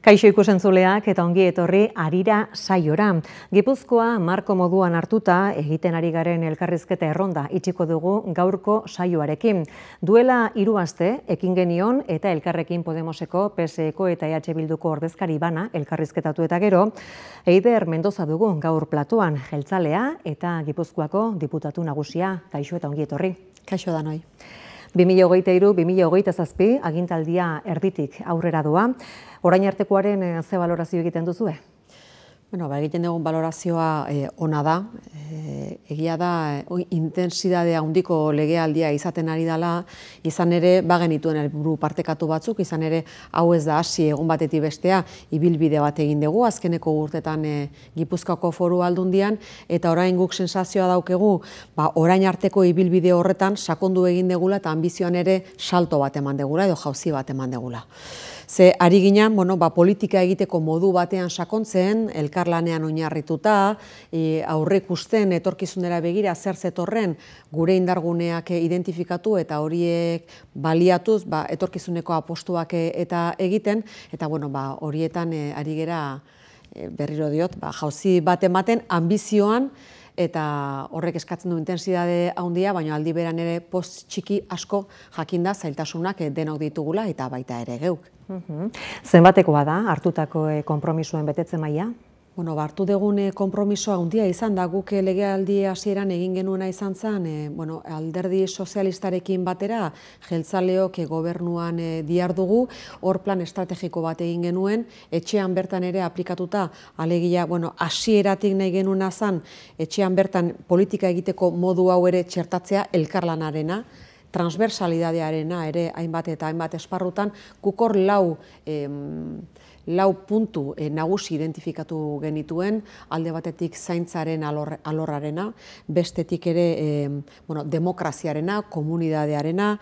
Kaixo ikusentzuleak eta ongi etorri Harira saiora. Gipuzkoa marko moduan hartuta egiten ari garen elkarrizketa erronda itxiko dugu gaurko saioarekin. Duela 3 aste ekin genion eta Elkarrekin Podemoseko, PSeko eta EH Bilduko ordezkari bana elkarrizketatu eta gero, Eider Mendoza dugu gaur platoan, jeltzalea eta Gipuzkoako diputatu nagusia. Kaixo eta ongi etorri. Kaixo da noi. 2023-2027 agintaldia erditik aurrera doa. Orain artekoaren ze balorazio egiten duzue? Egiten dugun balorazioa ona da. Egia da, intensidade handiko legealdia izaten ari dela, izan ere, bagenituen helburu partekatu batzuk, izan ere, hau ez da hasi egun batetik bestea, ibilbide bat egin dugu, azkeneko urtetan Gipuzkoako Foru Aldundian, eta orain guk sensazioa daukegu, orain arteko ibilbide horretan sakondu egin degula eta ambizioan ere salto bat eman degula edo jauzi bat eman degula. Ze ari ginen, politika egiteko modu batean sakontzen, elkarlanean oinarrituta, aurreikusten etorkizunera begira zer zetorren gure indarguneak identifikatu eta horiek baliatuz etorkizuneko apostuak eta egiten, eta horietan ari gera berriro diot, jauzi bat ematen ambizioan, eta horrek eskatzen du intensidade handia, baina aldi beran ere post txiki asko jakinda zailtasunak denok ditugula eta baita ere geuk. Zenbatekoa da hartutako konpromisoen betetze maila? Hartu dugun konpromisoa handia izan da, guk legealdi hasieran egin genuena izan zen, alderdi sozialistarekin batera, jeltzaleok gobernuan dihardugu, hor plan estrategiko bat egin genuen, etxean bertan ere aplikatuta, alegia, hasieratik nahi genuena zen, etxean bertan politika egiteko modu hau ere txertatzea elkarlanarena, transversalidadearena ere hainbat eta hainbat esparrutan, gukor lau puntu nagusi identifikatu genituen, alde batetik zaintzaren alorrarena, bestetik ere demokraziarena, komunidadearena,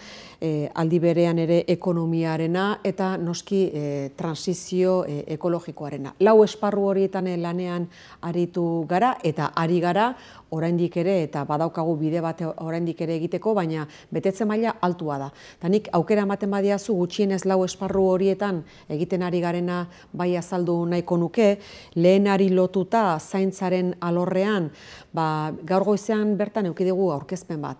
aldi berean ere ekonomiarena eta noski transizio ekologikoarena. Lau esparru horietan lanean aritu gara eta ari gara oraindik ere eta badaukagu bide bat oraindik ere egiteko, baina betetze maila altua da. Eta nik aukera ematen badiazu gutxienez lau esparru horietan egiten ari garena bai azaldu nahiko nuke, lehenari lotuta zaintzaren alorrean, gaur goizean bertan eduki dugu aurkezpen bat.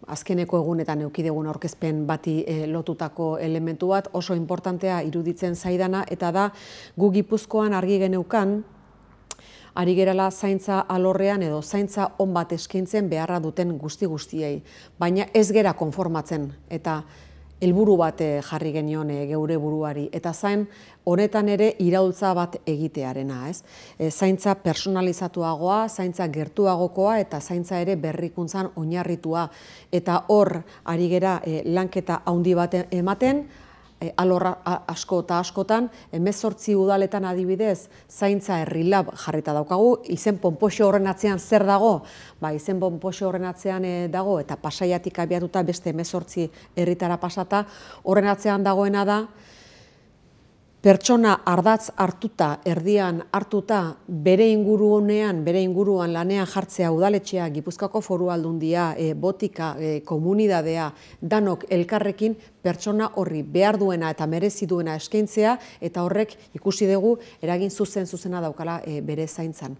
Azkeneko egunetan eduki dugun aurkezpen bati lotutako elementu bat, oso importantea iruditzen zaidana, eta da gu Gipuzkoan argi geneukan, ari gerala zaintza alorrean edo zaintza on bat eskaintzen beharra duten guztiei. Baina ez gera konformatzen eta helburu bat jarri genion geure buruari. Eta zain honetan ere iraultza bat egitearena. Zaintza personalizatuagoa, zaintza gertuagokoa eta zaintza ere berrikuntzan oinarritua. Eta hor ari gera lanketa handi bat ematen, alorra asko eta askotan, 18 udaletan adibidez, zaintza herrilab jarrita daukagu, izen ponpoxo horren atzean zer dago? Izen ponpoxo horren atzean dago, eta Pasaiatik abiatuta beste 18 herritara pasata, horren atzean dagoena da, pertsona ardatz hartuta, erdian hartuta, bere inguruan lanean jartzea udaletxea, Gipuzkoako Foru Aldundia, botika, komunidadea, danok elkarrekin pertsona horri behar duena eta merezi duena eskaintzea, eta horrek ikusi dugu eragin zuzena daukala bere zaintzan.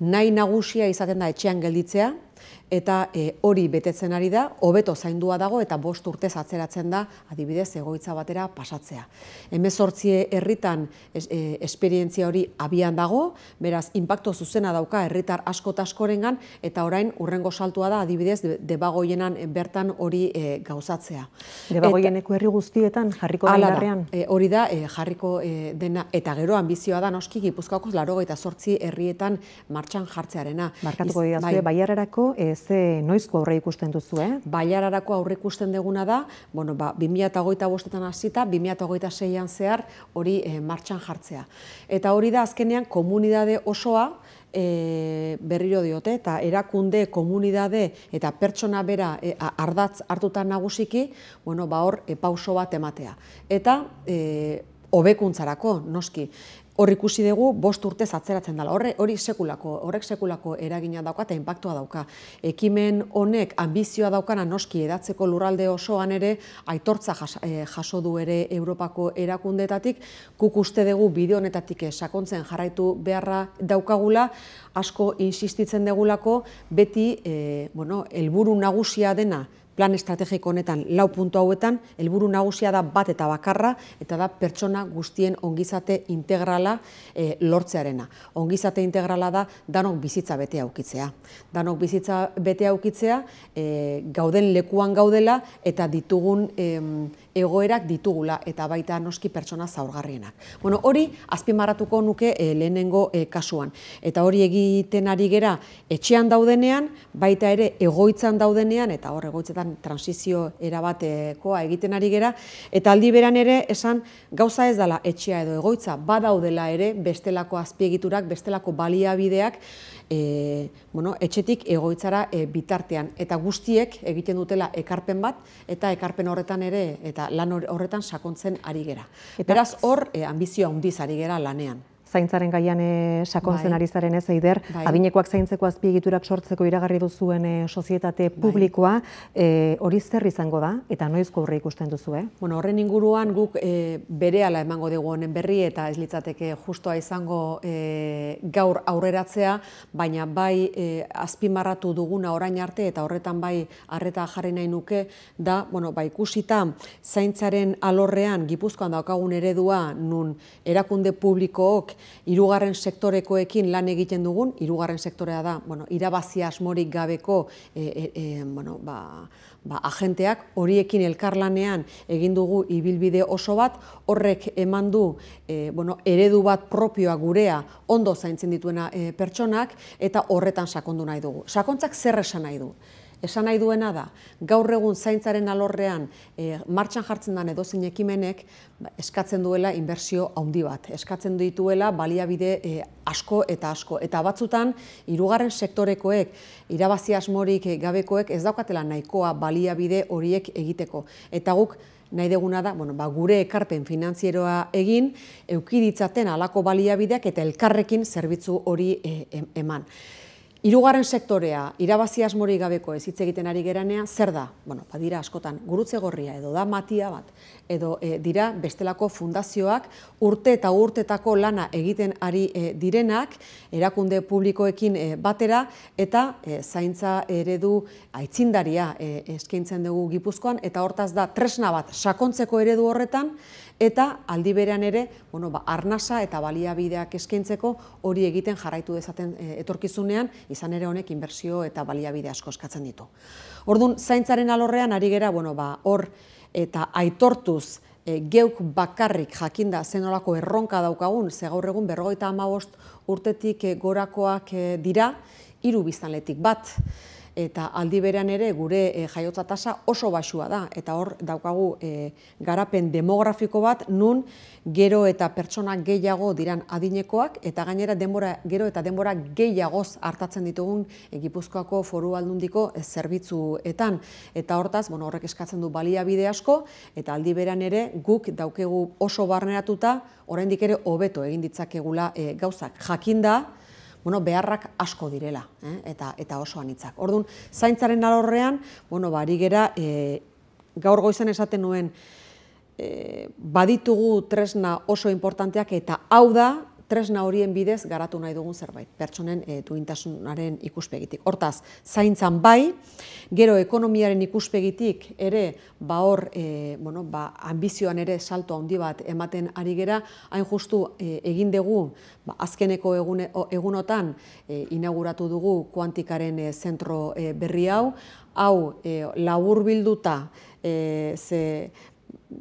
Nahi nagusia izaten da etxean gelditzea, eta hori betetzen ari da, hobeto zaindua dago eta 5 urtez atzeratzen da, adibidez, egoitza batera pasatzea. 18 herritan esperientzia hori abian dago, beraz, inpakto zuzena dauka herritar asko eta askorengan, eta orain urrengo saltua da, adibidez, Debagoienan bertan hori gauzatzea. Debagoieneko herri guztietan jarriko da indarrean? Hori da, jarriko dena, eta gero ambizioa da noski Gipuzkoako 88 herrietan martxan jartzearena. Markatuko didazue, Bailararako noizko aurre ikusten duzu, Bailararako aurre ikusten duguna da, 2025etan hasita, 2026an zehar hori martxan jartzea. Eta hori da azkenean komunidade osoa, berriro diote, eta erakunde, komunidade eta pertsona bera ardatz hartutan nagusiki, hor pauso bat ematea. Eta hobekuntzarako, noski. hor ikusi dugu 5 urtez atzeratzen dela. Horrek sekulako eragina dauka eta inpaktua dauka. Ekimen honek ambizioa daukana noski hedatzeko lurralde osoan ere aitortza jaso du ere Europako erakundeetatik. Guk uste dugu bide honetatik sakontzen jarraitu beharra daukagula, asko insistitzen degulako, beti helburu nagusia dena plan estrategiko honetan 4 puntu hauetan, helburu nagusia da bat eta bakarra, eta da pertsona guztien ongizate integrala lortzearena. Ongizate integrala da danok bizitza bete aukitzea. Danok bizitza bete aukitzea, gauden lekuan gaudela eta ditugun egoerak ditugula, eta baita noski pertsona zaurgarrienak. Hori azpimarratuko nuke lehenengo kasuan. Eta hori egiten ari gera etxean daudenean, baita ere egoitzan daudenean, eta hor egoitzetan transizio erabatekoa egiten ari gera, eta aldi beran ere esan gauza ez dela etxea edo egoitza, badaudela ere bestelako azpiegiturak, bestelako baliabideak etxetik egoitzara bitartean. Eta guztiek egiten dutela ekarpen bat, eta ekarpen horretan ere, eta lan horretan sakontzen ari gera. Beraz, hor ambizioa handiz ari gera lanean. Zaintzaren gaian sakontzen ari zaren ez, Eider, adinekoak zaintzeko azpiegiturak sortzeko iragarri duzuen sozietate publikoa, hori zer izango da, eta noizko aurre ikusten duzu, Horren inguruan guk berehala emango dugu honen berri, eta ez litzateke justoa izango gaur aurreratzea, baina bai azpimarratu duguna orain arte, eta horretan bai arreta jarri nahi nuke, da, ikusita zaintzaren alorrean Gipuzkoan daukagun eredua, nun erakunde publikook hirugarren sektorekoekin lan egiten dugun, hirugarren sektorea da, irabazi asmorik gabeko agenteak, horiekin elkarlanean egin dugu ibilbide oso bat, horrek eman du eredu bat propioa gurea ondo zaintzen dituena pertsonak, eta horretan sakondu nahi dugu. Sakontzak zer esan nahi du? Esan nahi duena da, gaur egun zaintzaren alorrean martxan jartzen den edozein ekimenek eskatzen duela inbertsio handi bat. Eskatzen dituela baliabide asko eta asko. Eta batzutan, hirugarren sektorekoek, irabazi asmorik gabekoek ez daukatela nahikoa baliabide horiek egiteko. Eta guk nahi deguna da, gure ekarpen finantzieroa egin, eukiditzaten halako baliabideak eta elkarrekin zerbitzu hori eman. Hirugarren sektorea, irabazi asmorik gabeko ez hitz egiten ari geranean, zer da? Dira askotan gurutze gorria edo da matia bat, edo dira bestelako fundazioak urte eta urtetako lana egiten ari direnak, erakunde publikoekin batera, eta zaintza eredu aitzindaria eskaintzen dugu Gipuzkoan, eta hortaz da tresna bat sakontzeko eredu horretan, eta aldi berean ere, arnasa eta baliabideak eskaintzeko hori egiten jarraitu dezaten etorkizunean, izan ere honek inbertsio eta baliabide asko eskatzen ditu. Orduan, zaintzaren alorrean ari gera, hor eta aitortuz geuk bakarrik jakinda zenolako erronka daukagun, ze gaur egun 55 urtetik gorakoak dira, 3 biztanletik bat. Eta aldi berean ere gure jaiotza tasa oso baxua da, eta hor daukagu garapen demografiko bat, nun gero eta pertsona gehiago diran adinekoak, eta gainera gero eta denbora gehiagoz hartatzen ditugun Gipuzkoako Foru Aldundiko zerbitzuetan. Eta hortaz, horrek eskatzen du baliabide asko, eta aldi berean ere guk daukegu oso barneratuta, oraindik ere hobeto egin ditzakegula gauzak. Jakinda, beharrak asko direla, eta oso anitzak. Orduan, zaintzaren alorrean, ari gera, gaur goizan esaten nuen, baditugu tresna oso importanteak, eta hau da, tresna horien bidez garatu nahi dugun zerbait, pertsonen duintasunaren ikuspegitik. Hortaz, zaintzan bai, gero ekonomiaren ikuspegitik ere, hor, ambizioan ere salto handi bat ematen ari gera, hain justu egin dugu, azkeneko egunotan inauguratu dugu kuantikaren zentro berri hau laburbilduta,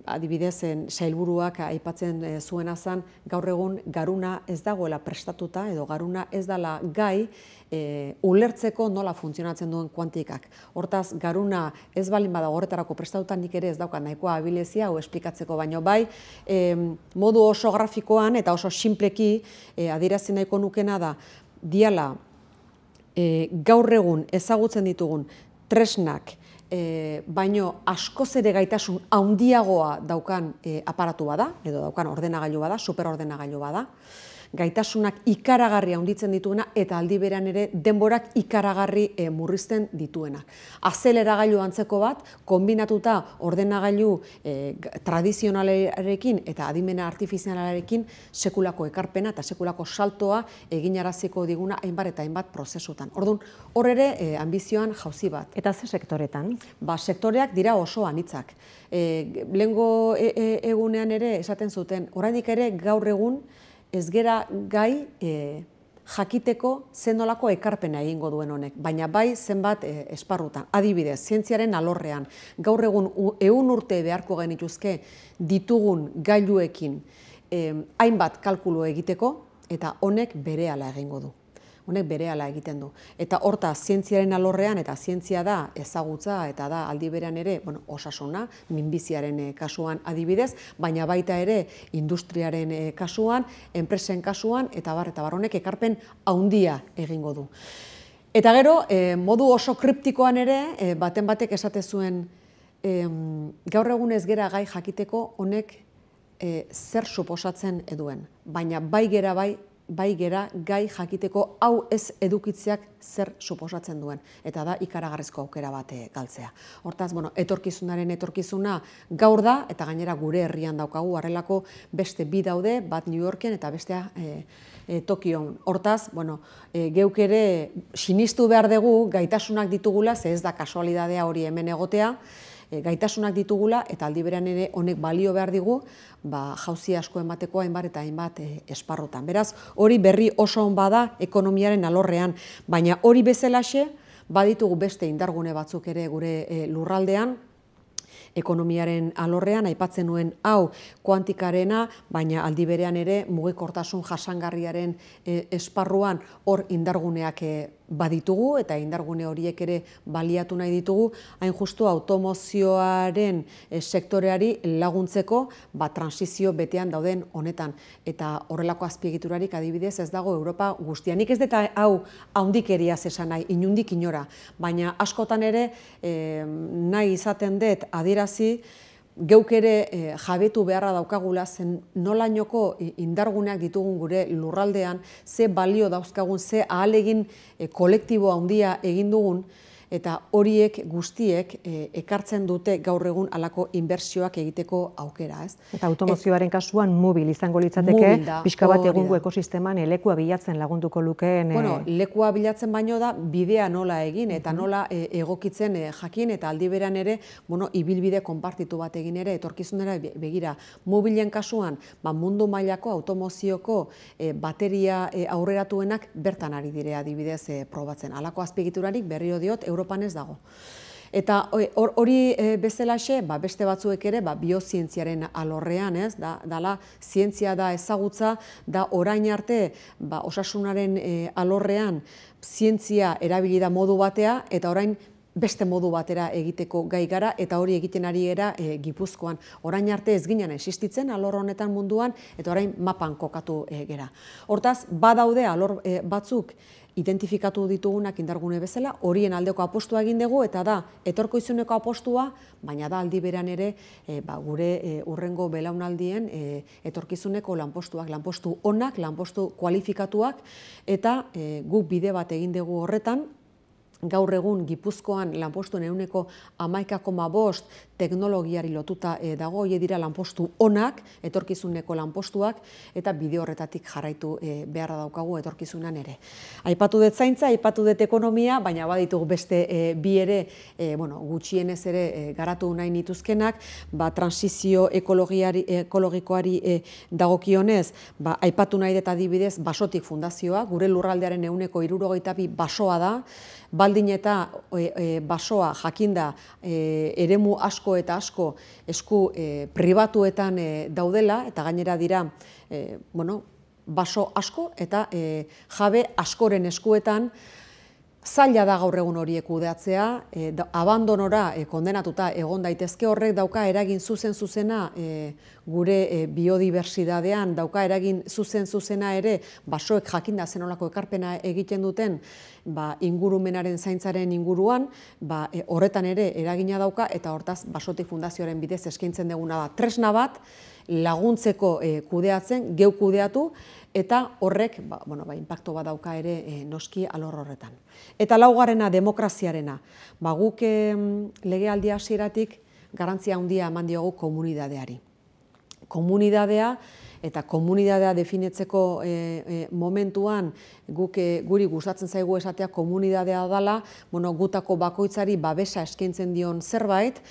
adibidez, sailburuak aipatzen zuena zen, gaur egun garuna ez dagoela prestatuta, edo garuna ez dela gai ulertzeko nola funtzionatzen duen kuantikak. Hortaz, garuna ez balin badago horretarako prestatuta, nik ere ez daukat nahikoa abilezia hau esplikatzeko, baino bai, modu oso grafikoan eta oso sinpleki adierazi nahiko nukena da, diala gaur egun ezagutzen ditugun tresnak baino askoz ere gaitasun handiagoa daukan aparatu bada, edo daukan ordenagailu bada, superordenagailu bada, gaitasunak ikaragarri handitzen dituena eta aldi berean ere denborak ikaragarri murrizten dituenak. Azeleragailu antzeko bat, kombinatuta ordenagailu tradizionalarekin eta adimena artifizialarekin sekulako ekarpena eta sekulako saltoa eginaraziko diguna hainbat eta hainbat prozesutan. Orduan, hor ere ambizioan jauzi bat. Eta ze sektoretan? Sektoreak dira oso anitzak. Lehengo egunean ere esaten zuten, oraindik ere gaur egun ez gera gai jakiteko zenolako ekarpena egingo duen honek, baina bai zenbat esparrutan. Adibidez, zientziaren alorrean, gaur egun 100 urte beharko genituzke ditugun gailuekin hainbat kalkulu egiteko, eta honek berehala egingo du. Honek berehala egiten du. Eta horta, zientziaren alorrean, eta zientzia da ezagutza, eta da aldi berean ere, osasuna, minbiziaren kasuan adibidez, baina baita ere industriaren kasuan, enpresen kasuan, eta bar honek ekarpen handia egingo du. Eta gero, modu oso kriptikoan ere, baten batek esate zuen, gaur egun ez gera gai jakiteko honek zer suposatzen eduen, baina bai gera gai jakiteko hau ez edukitzeak zer suposatzen duen, eta da ikaragarrizko aukera bat galtzea. Hortaz, etorkizunaren etorkizuna gaur da, eta gainera gure herrian daukagu, horrelako beste bi daude, bat New Yorken eta bestea Tokion. Hortaz, geuk ere sinistu behar dugu gaitasunak ditugula, ze ez da kasualidadea hori hemen egotea, gaitasunak ditugula eta aldi berean ere honek balio behar digu jauzi asko emateko hainbat eta hainbat esparrutan. Beraz, hori berri oso on bada ekonomiaren alorrean, baina hori bezalaxe baditugu beste indargune batzuk ere gure lurraldean, ekonomiaren alorrean, aipatzen nuen hau kuantikarena, baina aldi berean ere mugikortasun jasangarriaren esparruan hor indarguneak baditugu, eta indargune horiek ere baliatu nahi ditugu, hain justu automozioaren sektoreari laguntzeko transizio betean dauden honetan. Eta horrelako azpiegiturarik adibidez ez dago Europa guztian. Nik ez dut hau handikeriaz esan nahi, inundik inora, baina askotan ere nahi izaten dut adierazi, geuk ere jabetu beharra daukagula zen nolainoko indarguneak ditugun gure lurraldean, ze balio dauzkagun, ze ahalegin kolektibo handia egin dugun, eta horiek guztiek ekartzen dute gaur egun halako inbertsioak egiteko aukera, ez? Eta automozioaren kasuan mobil izango litzateke, pixka bat egungo ekosisteman lekua bilatzen lagunduko lukeen... Lekua bilatzen baino da bidea nola egin eta nola egokitzen jakin, eta aldi berean ere, ibilbide konpartitu bat egin ere, etorkizunera begira. Mobilen kasuan, mundu mailako automozioko bateria aurreratuenak bertan ari dire adibidez probatzen. Halako azpiegiturarik berriro diot, Europan ez dago. Eta hori bezalaxe, beste batzuek ere, biozientziaren alorrean, ez, dala zientzia da ezagutza, da orain arte, osasunaren alorrean zientzia erabili da modu batea, eta orain beste modu batera egiteko gai gara, eta hori egiten ari era Gipuzkoan. Orain arte ez ginen existitzen alor honetan munduan, eta orain mapan kokatu gera. Hortaz, badaude alor batzuk identifikatu ditugunak indargune bezala, horien aldeko apostua egin dugu, eta da, etorkizuneko apostua, baina da aldi berean ere gure hurrengo belaunaldien etorkizuneko lanpostuak, lanpostu onak, lanpostu kualifikatuak, eta guk bide bat egin dugu horretan. Gaur egun Gipuzkoan lanpostuen 11,5% teknologiari lotuta dago, horiek dira lanpostu onak, etorkizuneko lanpostuak, eta bide horretatik jarraitu beharra daukagu etorkizunan ere. Aipatu dut zaintza, aipatu dut ekonomia, baina baditugu beste bi ere, gutxienez ere garatu nahi nituzkenak, transizio ekologikoari dagokionez, aipatu nahi dut adibidez Basotik Fundazioa, gure lurraldearen 72% basoa da, baldin eta basoa jakinda eremu asko eta asko esku pribatuetan daudela, eta gainera dira baso asko eta jabe askoren eskuetan, Zaila da gaur egun horiek kudeatzea, abandonora kondenatuta egon daitezke, horrek dauka eragin zuzena gure biodibertsitatean, dauka eragin zuzena ere basoek jakinda zenolako ekarpena egiten duten ingurumenaren zaintzaren inguruan, horretan ere eragina dauka, eta hortaz Basotik Fundazioaren bidez eskaintzen duguna da tresna bat laguntzeko kudeatzen, geu kudeatu, eta horrek inpaktu bat dauka ere noski alor horretan. Eta laugarrena demokraziarena. Guk legealdi hasieratik garrantzia handia eman diogu komunitateari. Komunitatea eta komunitatea definitzeko momentuan guri gustatzen zaigu esatea komunitatea dela, gutako bakoitzari babesa eskaintzen dion zerbait,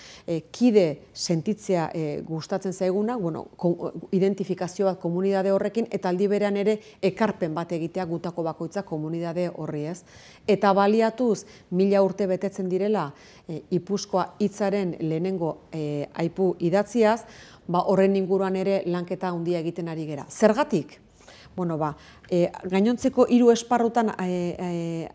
kide sentitzea gustatzen zaiguna, identifikazio bat komunitate horrekin, eta aldi berean ere ekarpen bat egitea gutako bakoitza komunitate horri ez. Eta baliatuz 1000 urte betetzen direla Ipuzkoa hitzaren lehenengo aipu idatziaz, horren inguruan ere lanketa handia egiten ari gera. Zergatik? Gainontzeko 3 esparrutan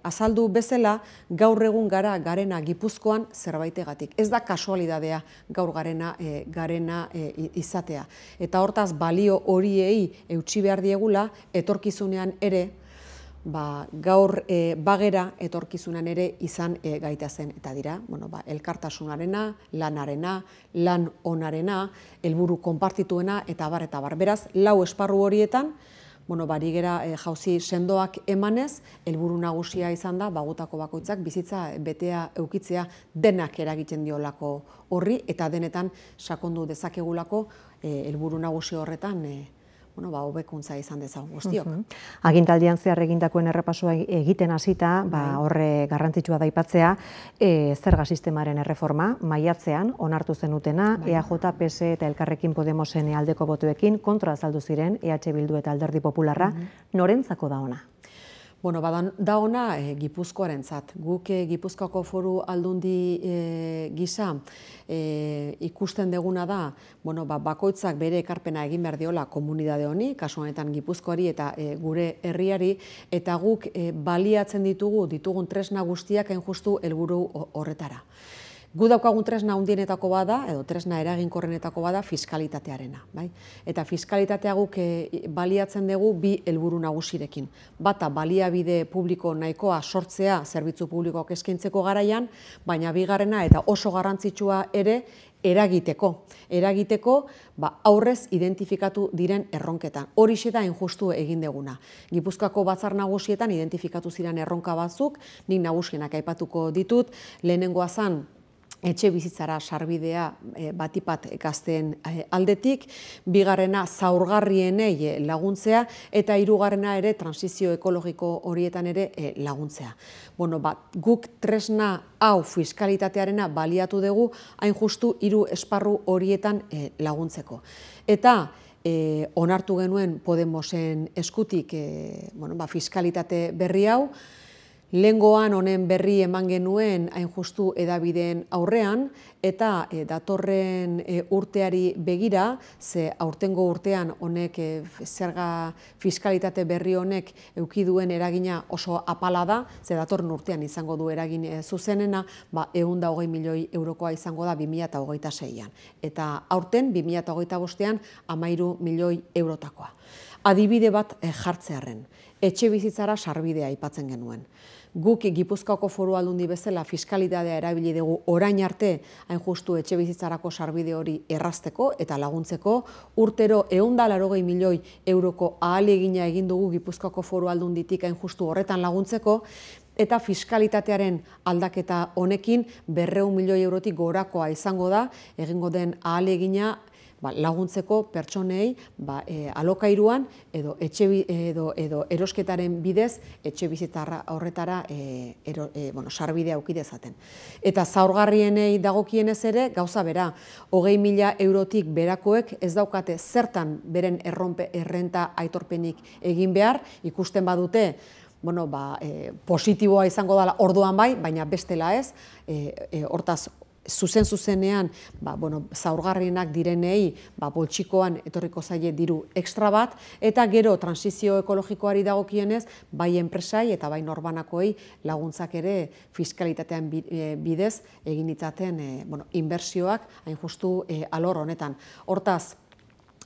azaldu bezala, gaur egun garena Gipuzkoan zerbaitegatik. Ez da kasualidadea gaur garena izatea. Eta hortaz balio horiei eutsi behar diegula, etorkizunean ere, gaur bagera etorkizunan ere izan gaitazen, eta dira, elkartasunarena, lanarena, lan onarena, helburu konpartituena, eta bar. Beraz, 4 esparru horietan, bari gera jauzi sendoak emanez, helburu nagusia izan da, gutako bakoitzak bizitza betea eukitzea denak eragiten diolako horri, eta denetan sakondu dezakegulako helburu nagusi horretan hobekuntza izan dezagun guztiok. Agintaldian zehar egindakoen errepasoa egiten hasita, horre garrantzitsua da aipatzea, zerga sistemaren erreforma, maiatzean onartu zenutena, EAJ, PS eta Elkarrekin Podemosen aldeko botoekin kontra azaldu ziren, EH Bildu eta Alderdi Popularra, norentzako da ona? Da ona Gipuzkoarentzat. Guk Gipuzkoako Foru Aldundi gisa ikusten deguna da, bakoitzak bere ekarpena egin behar diola komunitate honi, kasu honetan Gipuzkoari eta gure herriari, eta guk baliatzen ditugun tresna guztiak hain justu helburu horretara. Gu daukagun tresna handienetako bada, edo tresna eraginkorrenetako bada, fiskalitatearena. Eta fiskalitatea guk baliatzen dugu 2 helburu nagusirekin. Bata, baliabide publiko nahikoa sortzea zerbitzu publikoak eskaintzeko garaian, baina bigarrena eta oso garrantzitsua ere eragiteko. Aurrez identifikatu diren erronketan. Horixe da injustu egin deguna. Gipuzkoako batzar nagusietan identifikatu ziren erronka batzuk, nik nagusienak aipatuko ditut, lehenengoa zan, etxe bizitzara sarbidea batipat gazteen aldetik, bigarrena zaurgarrienei laguntzea, eta hirugarrena ere transizio ekologiko horietan ere laguntzea. Guk tresna hau fiskalitatearena baliatu dugu, hain justu 3 esparru horietan laguntzeko. Eta onartu genuen Podemosen eskutik fiskalitate berri hau, lehengoan honen berri eman genuen hain justu hedabideen aurrean, eta datorren urteari begira, ze aurtengo urtean honek zerga fiskalitate berri honek eduki duen eragina oso apala da, ze datorren urtean izango du eragin zuzenena, 120 milioi eurokoa izango da 2026an. Eta aurten 2025an 13 milioi eurotakoa. Adibide bat jartzearren, etxe bizitzara sarbidea aipatzen genuen. Guk Gipuzkoako Foru Aldundi bezala fiskalitatea erabili dugu orain arte hain justu etxe bizitzarako sarbide hori errazteko eta laguntzeko, urtero 180 milioi euroko ahalegina egin dugu Gipuzkoako Foru Aldunditik hain justu horretan laguntzeko, eta fiskalitatearen aldaketa honekin 200 milioi eurotik gorakoa izango da, egingo den ahalegina laguntzeko pertsonei alokairuan edo erosketaren bidez etxe bizitza horretara sarbidea eduki dezaten. Eta zaurgarrienei dagokienez ere gauza bera, 20.000 eurotik berakoek ez daukate zertan beren errenta aitorpenik egin behar, ikusten badute positiboa izango dela orduan bai, baina bestela ez, hortaz zuzenean zaurgarrienak direnei poltsikoan etorriko zaie diru ekstra bat, eta gero transizio ekologikoari dagokienez, bai enpresai eta bai norbanakoei laguntzak ere fiskalitatean bidez egin ditzaten inbertsioak hain justu alor honetan. Hortaz,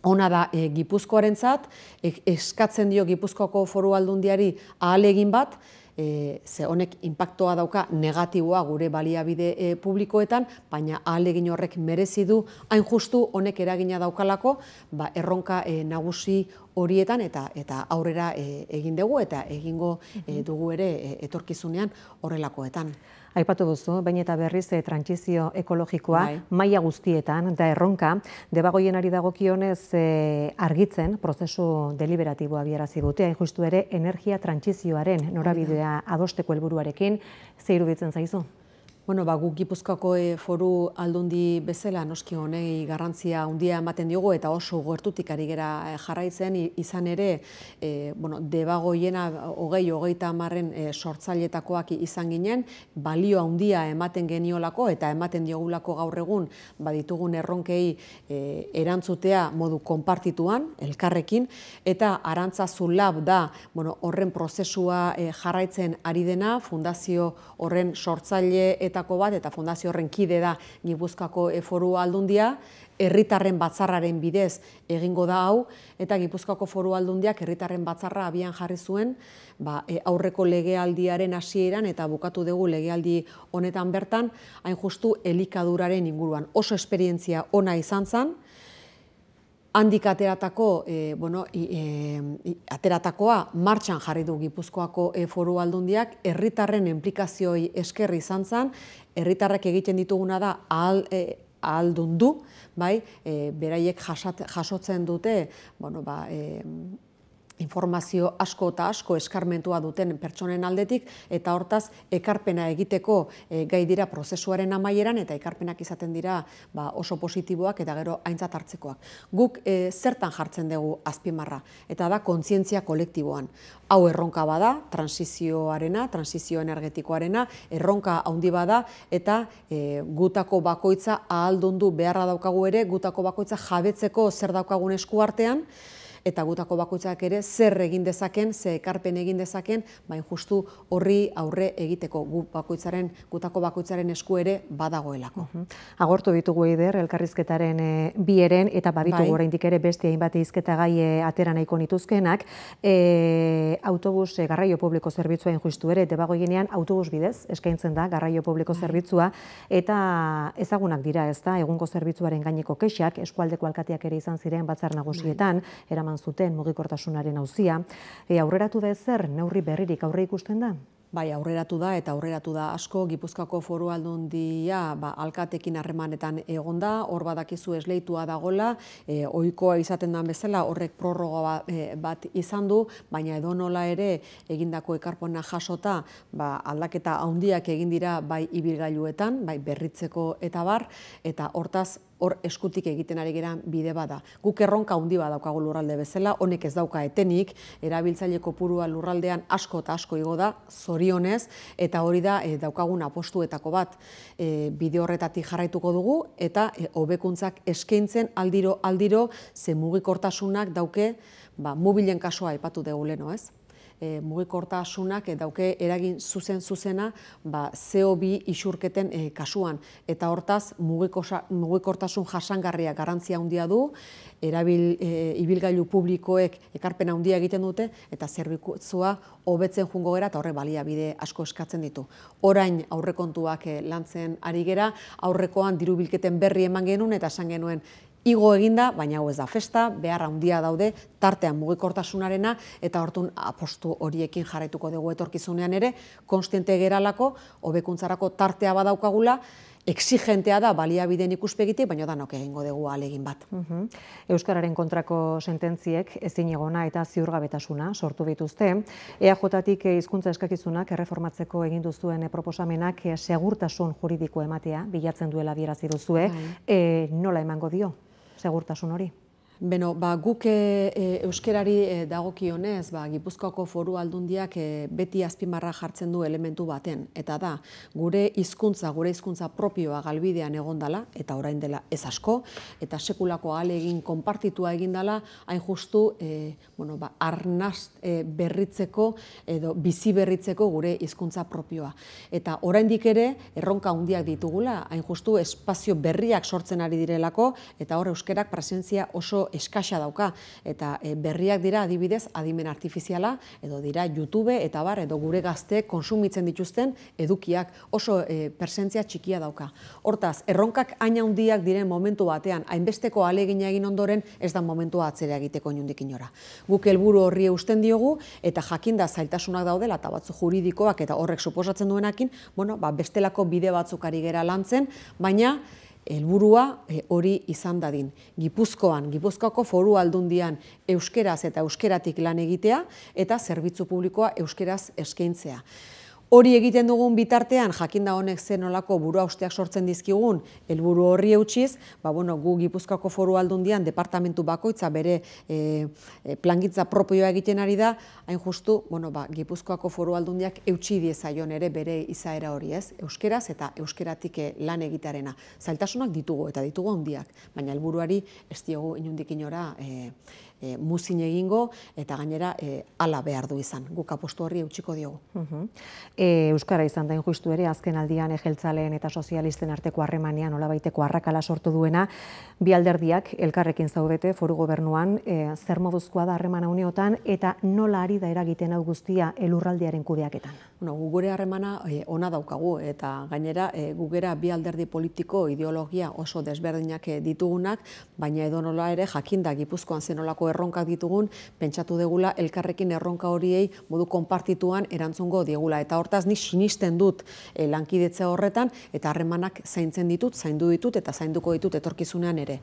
ona da Gipuzkoarentzat, eskatzen dio Gipuzkoako Foru Aldundiari ahalegin bat, ze honek inpaktoa dauka negatiboa gure baliabide publikoetan, baina ahalegin horrek merezi du hain justu honek eragina daukalako erronka nagusi horietan eta aurrera egin dugu eta egingo dugu ere etorkizunean horrelakoetan. Aipatu duzu, baina eta berriz trantsizio ekologikoa maila guztietan da erronka, Debagoienari dagokionez argitzen prozesu deliberatiboa abiarazi dute, hain justu ere energia trantsizioaren norabidea adosteko helburuarekin, ze iruditzen zaizu? Guk Gipuzkoako Foru Aldundi bezala noski honei garrantzia handia ematen diogu eta oso gertutik ari gera jarraitzen, izan ere Debagoiena 20-30 sortzailetakoak izan ginen, balio handia ematen geniolako eta ematen diogulako gaur egun ditugun erronkei erantzutea modu konpartituan, elkarrekin, eta Arantzazu Lab da horren prozesua jarraitzen ari dena, fundazio horren sortzaile bat eta fundazio horren kide da Gipuzkoako Foru Aldundia, herritarren batzarraren bidez egingo da hau, eta Gipuzkoako Foru Aldundiak herritarren batzarra abian jarri zuen aurreko legealdiaren hasieran eta bukatu dugu legealdi honetan bertan, hain justu elikaduraren inguruan. Oso esperientzia ona izan zen, handik ateratakoa martxan jarri du Gipuzkoako Foru Aldundiak, herritarren enplikazioi esker izan zen, herritarrek egiten dituguna da ahaldundu, beraiek jasotzen dute informazio asko eta asko eskarmentua duten pertsonen aldetik, eta hortaz ekarpena egiteko gai dira prozesuaren amaieran, eta ekarpenak izaten dira oso positiboak eta gero aintzat hartzekoak. Guk zertan jartzen dugu azpimarra, eta da kontzientzia kolektiboan. Hau erronka bada, transizioarena, transizio energetikoarena, erronka handi bada, eta gutako bakoitza ahaldundu beharra daukagu ere, gutako bakoitza jabetzeko zer daukagun eskuartean, eta gutako bakoitzak ere zer egin dezaken, ze ekarpen egin dezaken, justu horri aurre egiteko gutako bakoitzaren esku ere badagoelako. Agortu ditugu Eider, elkarrizketaren bieren, eta baditugu oraindik ere beste hainbat hizketa gai atera nahiko nituzkenak, autobus garraio publiko zerbitzua hain justu ere, Debagoienean autobus bidez eskaintzen da garraio publiko zerbitzua, eta ezagunak dira, ez da, egungo zerbitzuaren gaineko kexak, eskualdeko alkateak ere izan ziren batzar nagusietan, eraman zuten mugikortasunaren auzia. Aurreratu da ezer, neurri berririk aurre ikusten da? Bai, aurreratu da eta aurreratu da asko. Gipuzkoako Foru Aldundia alkatekin harremanetan egonda, hor badakizu esleitua dagola, ohikoa izaten den bezala horrek prorroga bat izan du, baina edonola ere egindako ekarpena jasota aldaketa handiak egin dira bai ibilgailuetan, bai berritzeko eta bar, eta hortaz hor eskutik egiten ari geran bide bada. Guk erronka handi bat daukagu lurralde bezala, honek ez dauka etenik, erabiltzaile kopurua lurraldean asko eta asko igo da, zorionez, eta hori da daukagun apostuetako bat. Bide horretatik jarraituko dugu, eta hobekuntzak eskaintzen aldiro, ze mugikortasunak dauke, mobilen kasua aipatu dugu leno, ez? Mugikortasunak dauke eragin zuzena CO2 isurketen kasuan. Eta hortaz, mugikortasun jasangarria garrantzia handia du, ibilgailu publikoek ekarpena handia egiten dute, eta zerbitzua hobetzen joango gera, eta horre baliabide asko eskatzen ditu. Orain aurrekontuak lantzen ari gera, aurrekoan diru bilketen berri eman genuen, eta esan genuen, igo eginda, baina hau ez da festa, behar handia daude, tartean mugikortasunarena, eta hortun apostu horiekin jarraituko dugu etorkizunean ere, konstiente geralako, hobekuntzarako tartea badaukagula, exigentea da baliabideen ikuspegitik, baina danok egingo dugu ahalegin bat. Euskararen kontrako sententziek ezinegona eta ziurgabetasuna sortu dituzte. EAJtik hizkuntza eskakizunak erreformatzeko egin duzuen proposamenak segurtasun juridiko ematea bilatzen duela adierazi duzue. Nola emango dio segurtasun hori? Beno, guk euskerari dagokionez, Gipuzkoako Foru Aldundiak beti azpimarra jartzen du elementu baten, eta da, gure hizkuntza propioa galbidean egondala, eta orain dela ez asko, eta sekulako ahalegin konpartitua egindala, hain justu arnaz berritzeko edo bizi berritzeko gure hizkuntza propioa. Eta oraindik ere erronka handiak ditugula, hain justu espazio berriak sortzen ari direlako, eta hor euskerak presentzia oso eskasa dauka, eta berriak dira adibidez adimen artifiziala, edo dira YouTube eta edo gure gazteek konsumitzen dituzten edukiak oso presentzia txikia dauka. Hortaz, erronkak hain handiak diren momentu batean, hainbesteko ahalegina egin ondoren, ez da momentua atzera egiteko inondik inora. Guk helburu horri eusten diogu, eta jakinda zailtasunak daudela, eta batzu juridikoak eta horrek suposatzen duenakin, bestelako bide batzuk ari gera lantzen, baina helburua hori izan dadin. Gipuzkoako Foru Aldundian euskeraz eta euskeratik lan egitea eta zerbitzu publikoa euskeraz eskaintzea. Hori egiten dugun bitartean, jakinda honek zer nolako buruhausteak sortzen dizkigun, helburu horri eutsiz, gu Gipuzkoako Foru Aldundian departamentu bakoitza bere plangintza propioa egiten ari da, hain justu, Gipuzkoako Foru Aldundiak eutsi diezaion ere bere izaera hori, ez? Euskeraz eta euskeratik lan egitearena. Zailtasunak ditugu eta ditugu handiak, baina helburuari ez diogu inondik inora muzin egingo, eta gainera hala behar du izan. Guk apostu horri eutsiko diogu. Euskara izan da injustu ere, azken aldian jeltzaleen eta sozialisten arteko harremanean nolabaiteko arrakala sortu duena, bi alderdiak elkarrekin zaudete Foru Gobernuan, zer moduzkoa da harremana uneotan, eta nola ari da eragiten hau guztia elurraldiaren kudeaketan? Gure harremana ona daukagu, eta gainera gugera bi alderdi politiko ideologia oso desberdinak ditugunak, baina edonola ere jakinda Gipuzkoan zenolako erronkak ditugun, pentsatu degula elkarrekin erronka horiei modu konpartituan erantzungo diegula. Eta hortaz ni sinisten dut lankidetza horretan, eta harremanak zaintzen ditut, zaindu ditut eta zainduko ditut etorkizunean ere.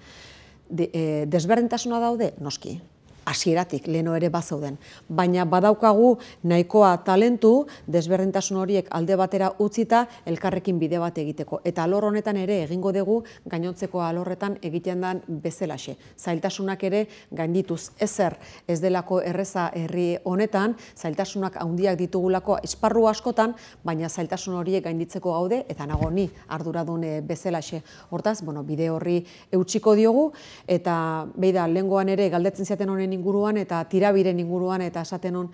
Desberdintasuna daude? Noski. Hasieratik leheno ere bazauden. Baina badaukagu nahikoa talentu desberdintasun horiek alde batera utzita elkarrekin bide bat egiteko. Eta alor honetan ere egingo dugu gainontzeko alorretan egiten den bezalaxe. Zailtasunak ere gaindituz ezer ez delako erreza herri honetan, zailtasunak handiak ditugulako esparru askotan, baina zailtasun horiek gainditzeko gaude eta nago ni arduradun bezalaxe. Hortaz, bide horri eutsiko diogu, eta beida lehengoan ere galdetzen ziaten honen inguruan eta tirabiren inguruan eta esaten hon,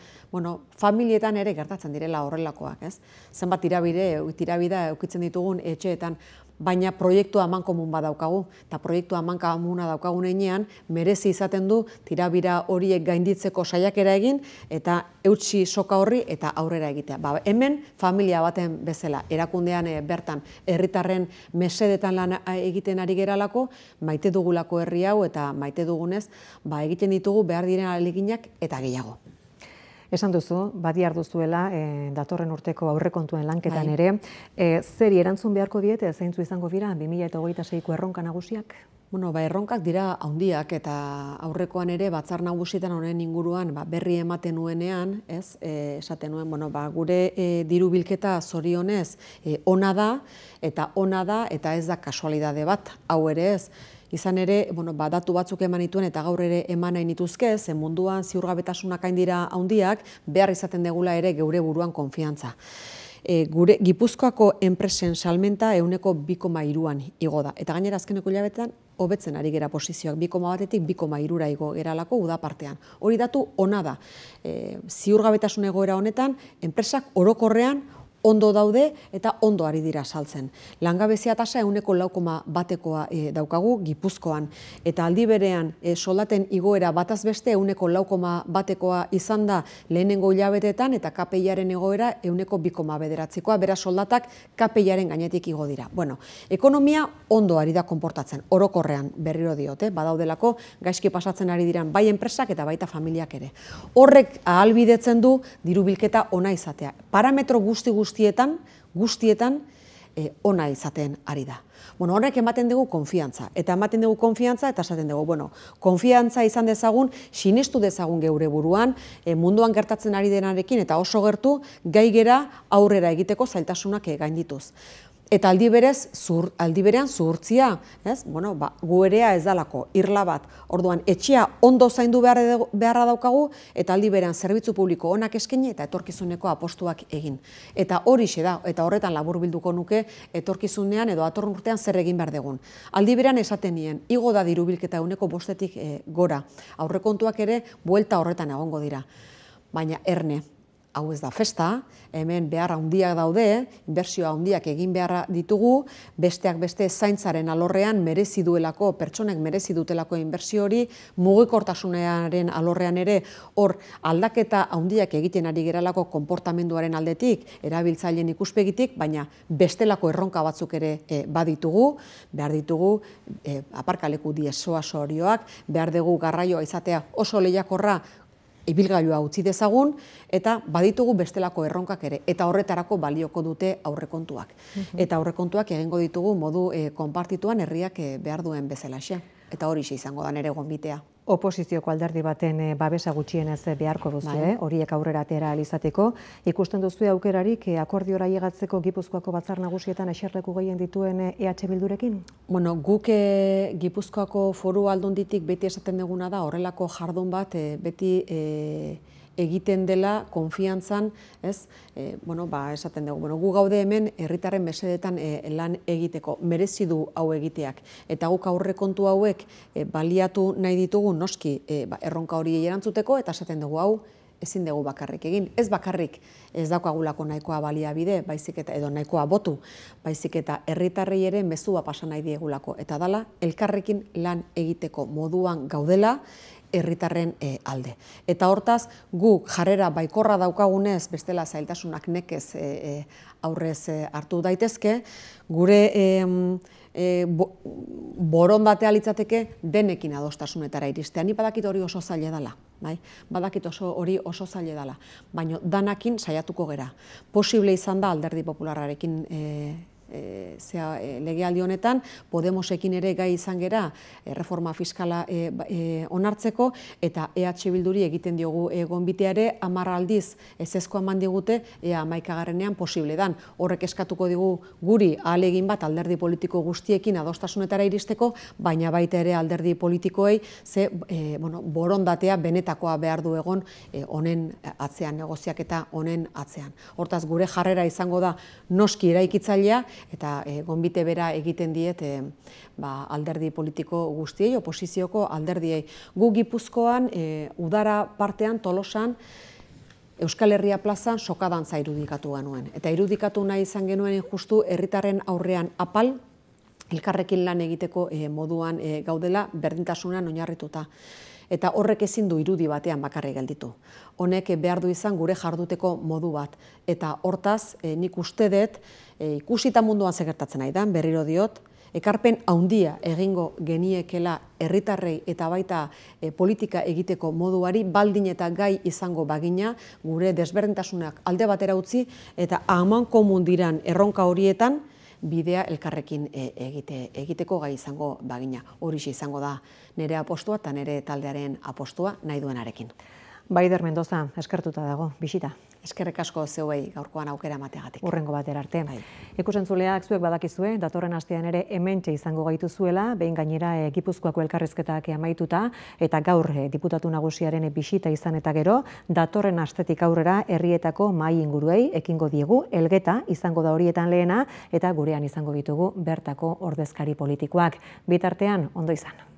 familietan ere gertatzen direla horrelakoak, ez? Zenbat tirabida eukitzen ditugun etxeetan, baina proiektu amankomun badaukagu, eta proiektu amankomuna daukagun heinean, merezi izaten du tirabira horiek gainditzeko saiakera egin, eta eutsi soka horri eta aurrera egitea. Hemen familia baten bezala, erakundean bertan herritarren mesedetan lan egiten ari geralako, maite dugulako herri hau eta maite dugunez, egiten ditugu behar diren ahaleginak eta gehiago. Esan duzu, bati duzuela datorren urteko aurrekontuen lanketan ere, zeri erantzun beharko diete, zeintzu izango dira 2026ko erronka nagusiak? Erronkak dira handiak, eta aurrekoan ere batzar nagusietan honen inguruan berri ematen nuenean, esaten nuen, gure diru bilketa zorionez ona da eta ez da kasualidade bat, hau ere ez. Izan ere, datu batzuk eman dituen eta gaur ere eman nahi nituzke, zen munduan ziurgabetasunak hain dira handiak, behar izaten degula ere geure buruan konfiantza. Gure Gipuzkoako enpresen salmenta 2,3an igo da. Eta gainera azkeneko hilabetean hobetzen ari gera posizioak 2,1-etik 2,3ra igo geralako udapartean. Hori datu ona da. Ziurgabetasun egoera honetan, enpresak orokorrean ondo daude eta ondo ari dira saltzen. Langabezia tasa 4,1koa daukagu Gipuzkoan, eta aldi berean soldaten igoera bataz beste 4,1koa izan da lehenengo hilabetetan, eta KPI-aren egoera 2,9koa, beraz soldatak KPI-aren gainetik igo dira. Ekonomia ondo ari da konportatzen, orokorrean berriro diote, badaudelako gaizki pasatzen ari diran bai enpresak eta baita familiak ere. Horrek ahalbidetzen du diru bilketa ona izatea. Parametro guztietan ona izaten ari da. Horrek ematen dugu konfiantza, eta esaten dugu, konfiantza izan dezagun, sinestu dezagun geure buruan, munduan gertatzen ari denarekin, eta oso gertu, gai gera aurrera egiteko zailtasunak gaindituz. Eta aldi berean zuhurtzia, gu erea ez dalako irla bat, orduan etxea ondo zaindu beharra daukagu, eta aldi berean zerbitzu publiko onak eskaini eta etorkizuneko apostuak egin. Eta horixe da, eta horretan laburbilduko nuke etorkizunean edo datorren urtean zer egin behar dugun. Aldi berean esaten nien, igo da dirubilketa 5%tik gora, aurrekontuak ere buelta horretan egongo dira. Baina erne, hau ez da festa, hemen behar handiak daude, inbertsioa handiak egin beharra ditugu, besteak beste zaintzaren alorrean merezi duelako, pertsonek merezi dutelako inbertsio hori, mugikortasunaren alorrean ere hor aldaketa handiak egiten ari geralako konportamenduaren aldetik, erabiltzaileen ikuspegitik, baina bestelako erronka batzuk ere baditugu, behar ditugu aparkaleku disuasorioak, behar dugu garraioa izatea oso lehiakorra, ibilgailua utzi dezagun, eta baditugu bestelako erronkak ere, eta horretarako balioko dute aurrekontuak. Eta aurrekontuak egingo ditugu modu konpartituan herriak behar duen bezalaxe. Eta hori izango da nere gonbitea. Oposizioko alderdi baten babesa gutxienez beharko duzu, horiek aurrera atera izateko. Ikusten duzu aukerarik akordiora ailegatzeko Gipuzkoako batzar nagusietan eserleku gehien dituen EH Bildurekin? Bueno, guk Gipuzkoako foru aldunditik beti esaten duguna da, horrelako jardun bat beti egiten dela konfiantzan, esaten dugu. Gu gaude hemen herritarren mesedetan lan egiteko, merezi du hau egiteak. Eta guk aurrekontu hauek baliatu nahi ditugu noski erronka hori erantzuteko, eta esaten dugu hau ezin dugu bakarrik egin. Ez bakarrik ez daukagulako nahikoa baliabide, baizik eta edo nahikoa botu, baizik eta herritarrei ere mezua pasa nahi diegulako. Eta dala, elkarrekin lan egiteko moduan gaudela, herritarren alde. Eta hortaz, guk jarrera baikorra daukagunez, bestela zailtasunak nekez aurrez hartu daitezke, gure borondatea litzateke denekin adostasunetara iristea. Ni badakit hori oso zaila dela, badakit hori oso zaila dela, baina danakin saiatuko gera. Posible izan da Alderdi Popularrarekin legealdi honetan, Podemosekin ere gai izan gera reforma fiskala onartzeko, eta EH Bilduri egiten diogu gonbitea ere 10 aldiz ezezkoa eman digute, ea 11. posible dan. Horrek eskatuko digu guri ahalegin bat alderdi politiko guztiekin adostasunetara iristeko, baina baita ere alderdi politikoei ze borondatea benetakoa behar du egon honen atzean, negoziaketa honen atzean. Hortaz, gure jarrera izango da noski eraikitzailea, eta gonbite bera egiten diet alderdi politiko guztiei, oposizioko alderdiei. Gu Gipuzkoan, udara partean, Tolosan, Euskal Herria plazan sokadantza irudikatu genuen. Eta irudikatu nahi izan genuen justu herritarren aurrean apal, elkarrekin lan egiteko moduan gaudela, berdintasunean oinarrituta. Eta horrek ezin du irudi batean bakarrik gelditu. Honek behar du izan gure jarduteko modu bat. Eta hortaz, nik uste dut, ikusita munduan segertatzen nahi da, berriro diot, ekarpen handia egingo geniekela herritarrei eta baita politika egiteko moduari baldin eta gai izango bagina, gure desberdintasunak alde batera utzi, eta amankomun diran erronka horietan, bidea elkarrekin egiteko gai izango bagina. Horixe izango da nire apostua eta nire taldearen apostua nahi duenarekin. Baider Mendoza, eskertuta dago, bisita. Eskerrik asko zeuei gaurkoan aukera emateagatik. Hurrengo batera arte. Ikusentzuleak zuek badakizue, datorren astean ere hementxe izango gaituzuela, behin gainera Gipuzkoako elkarrizketak amaituta, eta gaur diputatu nagusiaren bisita izan eta gero, datorren astetik aurrera herrietako mahai inguruei ekingo diegu, Elgeta izango da horietan lehena, eta gurean izango ditugu bertako ordezkari politikoak. Bitartean, ondo izan.